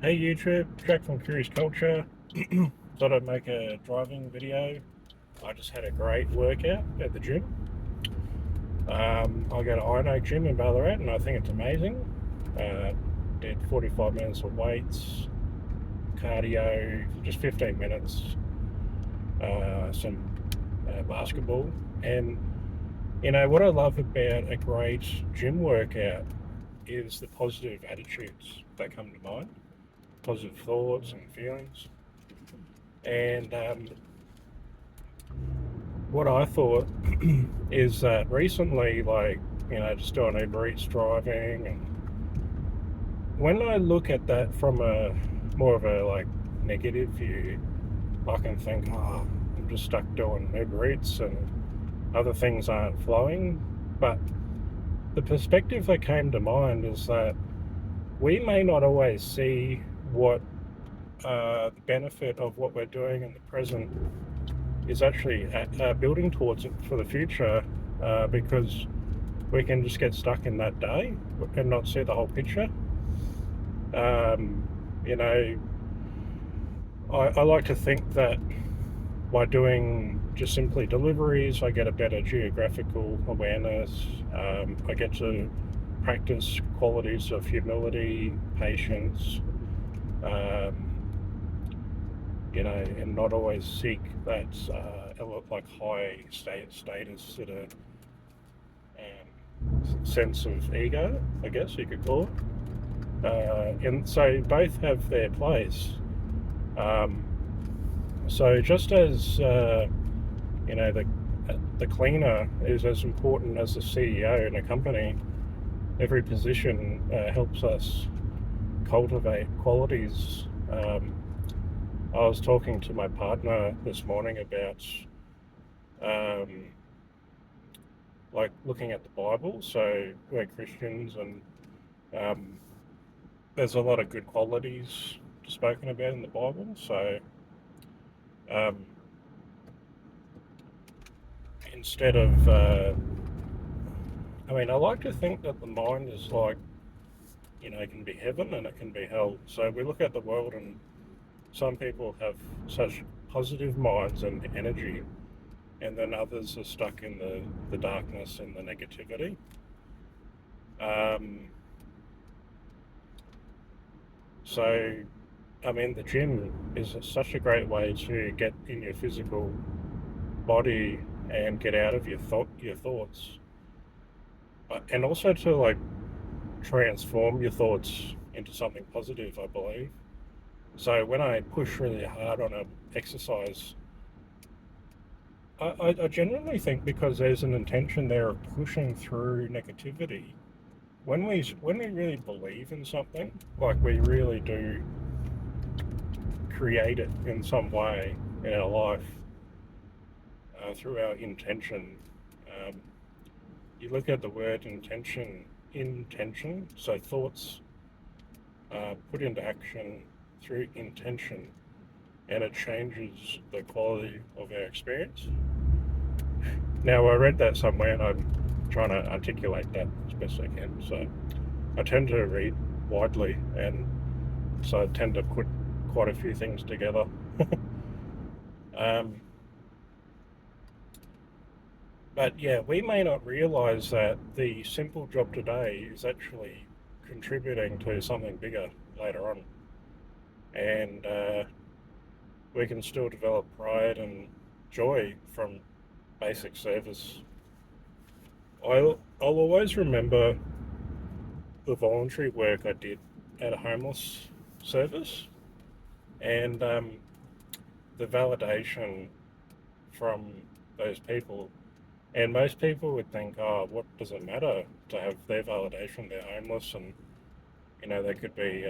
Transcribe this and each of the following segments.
Hey YouTube, Jack from Curious Culture. Thought I'd make a driving video. I just had a great workout at the gym. I go to Iron Oak Gym in Ballarat and I think it's amazing. Uh, did 45 minutes of weights, cardio, just 15 minutes, some basketball. And what I love about a great gym workout is the positive attitudes that come to mind, positive thoughts and feelings. And what I thought is that recently, just doing Uber Eats driving, and when I look at that from a more of a negative view, I can think, oh, I'm just stuck doing Uber Eats and other things aren't flowing. But the perspective that came to mind is that we may not always see what the benefit of what we're doing in the present is actually building towards it for the future, because we can just get stuck in that day and not see the whole picture. Um, you know, I like to think that by doing just simply deliveries, I get a better geographical awareness. I get to practice qualities of humility, patience, um, and not always seek that high status sort of sense of ego, I guess you could call it. And so both have their place. Um, so just as the cleaner is as important as the CEO in a company, every position helps us cultivate qualities. I was talking to my partner this morning about um, looking at the Bible. So we're Christians, and um, there's a lot of good qualities spoken about in the Bible. So um, instead of, I like to think that the mind is it can be heaven and it can be hell. So we look at the world, and some people have such positive minds and energy, and then others are stuck in the darkness and the negativity. Um, so, the gym is such a great way to get in your physical body and get out of your thoughts, and also to transform your thoughts into something positive, I believe. So when I push really hard on a exercise, I generally think because there's an intention there of pushing through negativity. When we really believe in something, like we really do create it in some way in our life, through our intention. Um, you look at the word intention, so thoughts put into action through intention, and it changes the quality of our experience. Now, I read that somewhere, and I'm trying to articulate that as best I can. So, I tend to read widely, and so I tend to put quite a few things together. um, but yeah, we may not realize that the simple job today is actually contributing to something bigger later on. And we can still develop pride and joy from basic service. I'll always remember the voluntary work I did at a homeless service, and the validation from those people. And most people would think, oh, what does it matter to have their validation? They're homeless, and they could be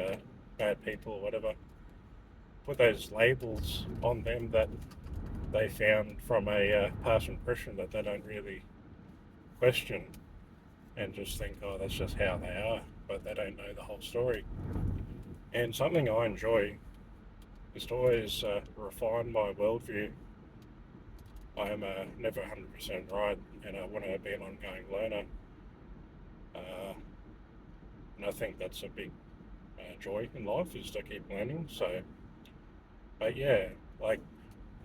bad people or whatever. Put those labels on them that they found from a past impression that they don't really question, and just think, oh, that's just how they are, but they don't know the whole story. And something I enjoy is to always refine my worldview. I am never 100% right, and I want to be an ongoing learner. Uh, and I think that's a big joy in life is to keep learning. So, but yeah, like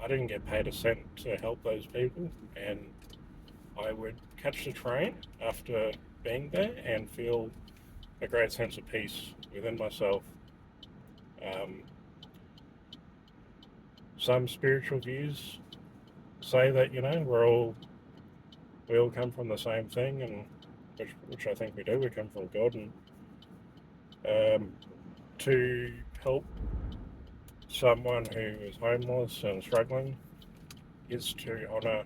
I didn't get paid a cent to help those people, and I would catch the train after being there and feel a great sense of peace within myself. Um, some spiritual views say that we all come from the same thing, and which I think we do. We come from God, and um, to help someone who is homeless and struggling is to honour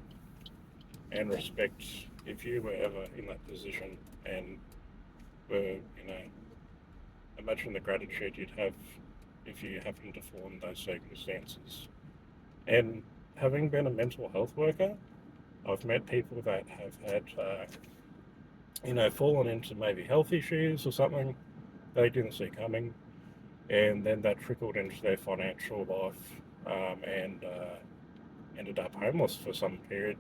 and respect if you were ever in that position, and were imagine the gratitude you'd have if you happened to fall in those circumstances. And having been a mental health worker, I've met people that have had, fallen into maybe health issues or something they didn't see coming, and then that trickled into their financial life, and ended up homeless for some period.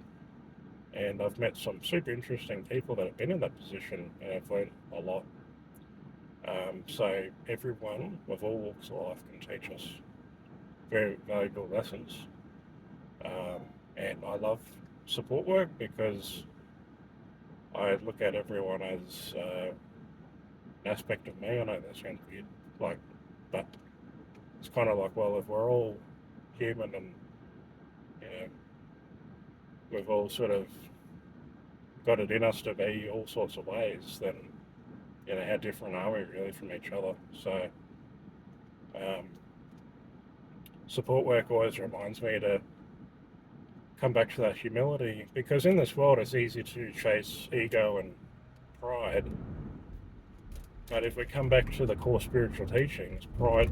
And I've met some super interesting people that have been in that position, and I've learned a lot. So everyone of all walks of life can teach us very valuable lessons. Um, and I love support work because I look at everyone as an aspect of me. I know that sounds weird, like, but it's kind of like, well, if we're all human and you know we've all sort of got it in us to be all sorts of ways, then how different are we really from each other? So um, support work always reminds me to come back to that humility, because in this world it's easy to chase ego and pride, but if we come back to the core spiritual teachings, pride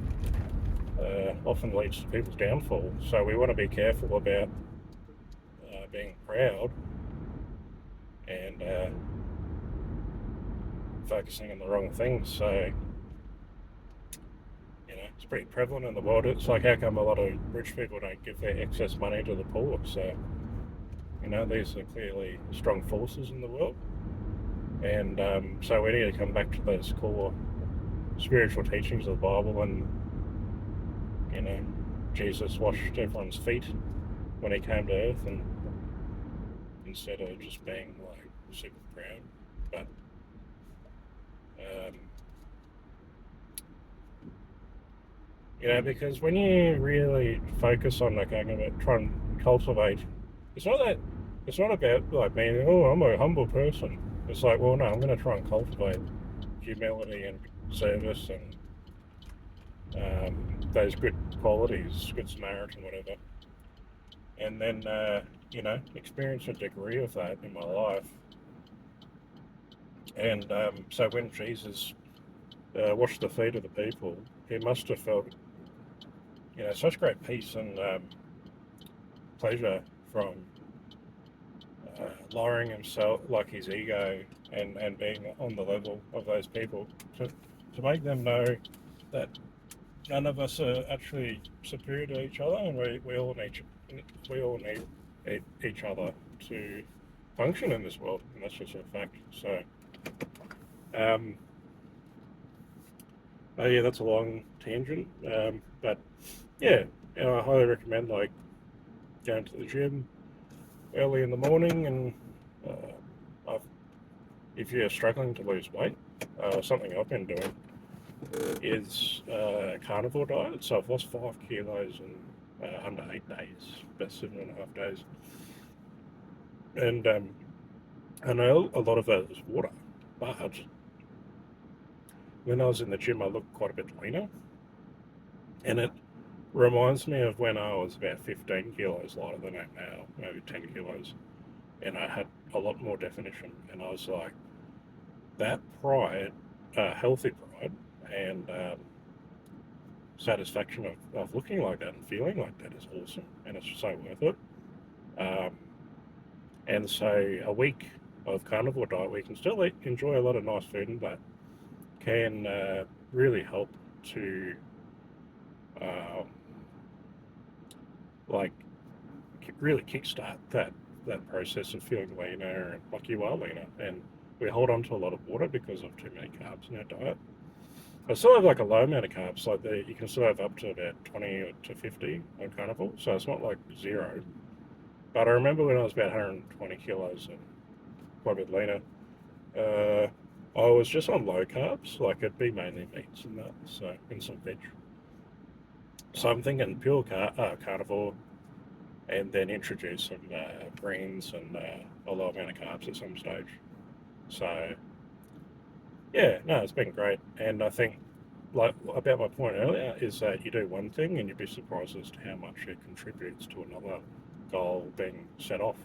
often leads to people's downfall. So we want to be careful about being proud and focusing on the wrong things. So it's pretty prevalent in the world. It's like, how come a lot of rich people don't give their excess money to the poor? So these are clearly strong forces in the world, and so we need to come back to those core spiritual teachings of the Bible. And Jesus washed everyone's feet when he came to earth, and instead of just being like super proud, but because when you really focus on like I'm gonna try and cultivate, it's not that it's not about like being, oh, I'm a humble person. It's like, well, no, I'm going to try and cultivate humility and service and those good qualities, good Samaritan, whatever, and then experience a degree of that in my life. And so when Jesus washed the feet of the people, he must have felt such great peace and pleasure from lowering himself, like his ego, and being on the level of those people, to make them know that none of us are actually superior to each other, and we all need each other to function in this world, and that's just a fact. So, yeah, that's a long tangent, but yeah, I highly recommend like going to the gym early in the morning, and if you're struggling to lose weight, something I've been doing is a carnivore diet. So I've lost 5 kilos in under 8 days, about 7.5 days. And I know a lot of that is water, but when I was in the gym, I looked quite a bit leaner. And it reminds me of when I was about 15 kilos lighter than I am now, maybe 10 kilos. And I had a lot more definition. And I was like, that pride, healthy pride, and satisfaction of looking like that and feeling like that is awesome, and it's so worth it. And so a week of carnivore diet, we can still enjoy a lot of nice food, and that can really help to like really kickstart that process of feeling leaner, and like you are leaner. And we hold on to a lot of water because of too many carbs in our diet. I still have like a low amount of carbs. Like you can still have up to about 20 to 50 on carnivore, so it's not like zero. But I remember when I was about 120 kilos and quite a bit leaner, uh, I was just on low carbs. Like it'd be mainly meats and that, so and some veg. So I'm thinking pure carnivore, and then introduce some greens and a low amount of carbs at some stage. So yeah, no, it's been great, and I think like about my point earlier is that you do one thing and you'd be surprised as to how much it contributes to another goal being set off.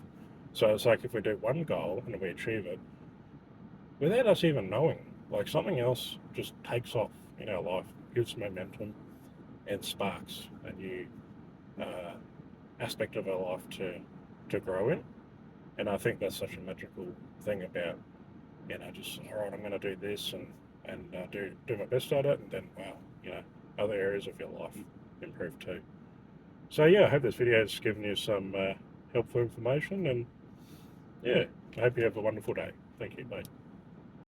So it's like if we do one goal and we achieve it without us even knowing, like something else just takes off in our life, gives momentum and sparks a new uh, aspect of our life to grow in. And I think that's such a magical thing about just all right, I'm going to do this and do my best at it, and then wow, other areas of your life improve too. So yeah, I hope this video has given you some helpful information, and yeah, I hope you have a wonderful day. Thank you, mate.